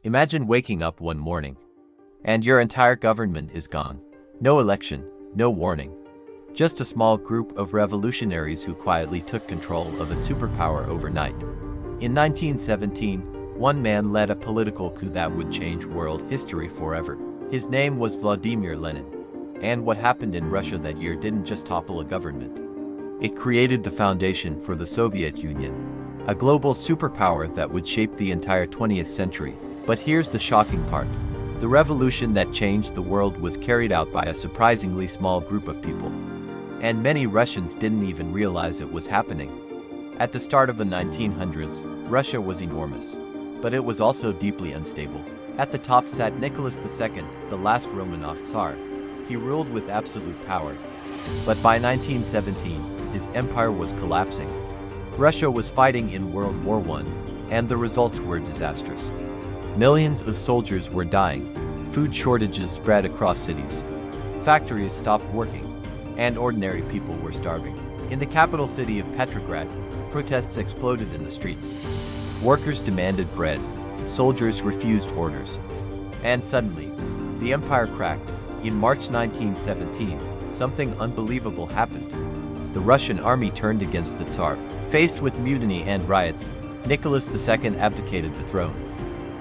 Imagine waking up one morning, and your entire government is gone. No election, no warning. Just a small group of revolutionaries who quietly took control of a superpower overnight. In 1917, one man led a political coup that would change world history forever. His name was Vladimir Lenin. And what happened in Russia that year didn't just topple a government. It created the foundation for the Soviet Union, a global superpower that would shape the entire 20th century. But here's the shocking part. The revolution that changed the world was carried out by a surprisingly small group of people. And many Russians didn't even realize it was happening. At the start of the 1900s, Russia was enormous, but it was also deeply unstable. At the top sat Nicholas II, the last Romanov Tsar. He ruled with absolute power. But by 1917, his empire was collapsing. Russia was fighting in World War I, and the results were disastrous. Millions of soldiers were dying, food shortages spread across cities, factories stopped working, and ordinary people were starving. In the capital city of Petrograd, protests exploded in the streets. Workers demanded bread, soldiers refused orders. And suddenly, the empire cracked. In March 1917, something unbelievable happened. The Russian army turned against the Tsar. Faced with mutiny and riots, Nicholas II abdicated the throne.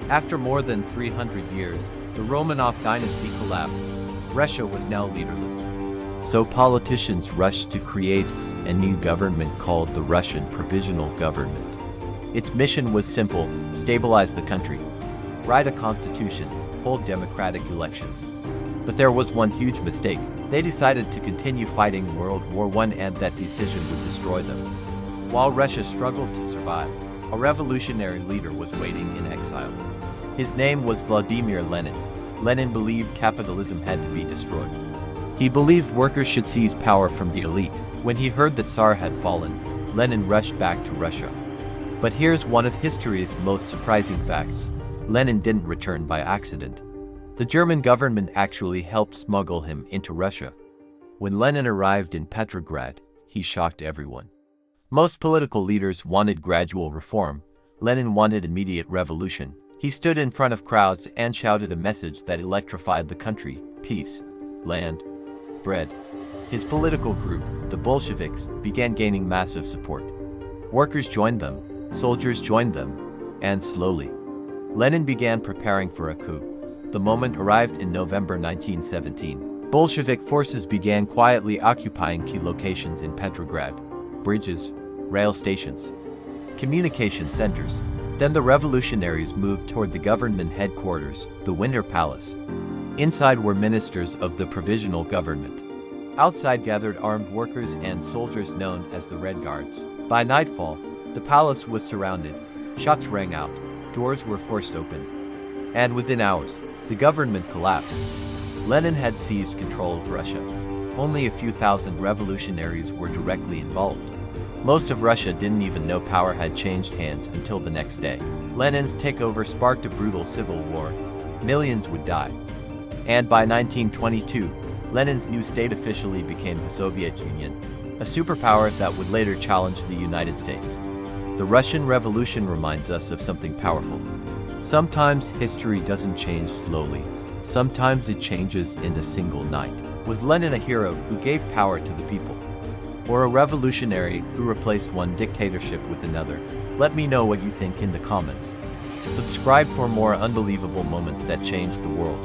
After more than 300 years, the Romanov dynasty collapsed. Russia was now leaderless. So politicians rushed to create a new government called the Russian Provisional Government. Its mission was simple: stabilize the country, write a constitution, hold democratic elections. But there was one huge mistake. They decided to continue fighting World War I, and that decision would destroy them. While Russia struggled to survive, a revolutionary leader was waiting in exile. His name was Vladimir Lenin. Lenin believed capitalism had to be destroyed. He believed workers should seize power from the elite. When he heard that Tsar had fallen, Lenin rushed back to Russia. But here's one of history's most surprising facts. Lenin didn't return by accident. The German government actually helped smuggle him into Russia. When Lenin arrived in Petrograd, he shocked everyone. Most political leaders wanted gradual reform. Lenin wanted immediate revolution. He stood in front of crowds and shouted a message that electrified the country: peace, land, bread. His political group, the Bolsheviks, began gaining massive support. Workers joined them, soldiers joined them, and slowly, Lenin began preparing for a coup. The moment arrived in November 1917. Bolshevik forces began quietly occupying key locations in Petrograd: bridges, rail stations, communication centers. Then the revolutionaries moved toward the government headquarters, the Winter Palace. Inside were ministers of the provisional government. Outside gathered armed workers and soldiers known as the Red Guards. By nightfall, the palace was surrounded. Shots rang out, doors were forced open. And within hours, the government collapsed. Lenin had seized control of Russia. Only a few thousand revolutionaries were directly involved. Most of Russia didn't even know power had changed hands until the next day. Lenin's takeover sparked a brutal civil war. Millions would die. And by 1922, Lenin's new state officially became the Soviet Union, a superpower that would later challenge the United States. The Russian Revolution reminds us of something powerful. Sometimes history doesn't change slowly. Sometimes it changes in a single night. Was Lenin a hero who gave power to the people? Or a revolutionary who replaced one dictatorship with another? Let me know what you think in the comments. Subscribe for more unbelievable moments that changed the world.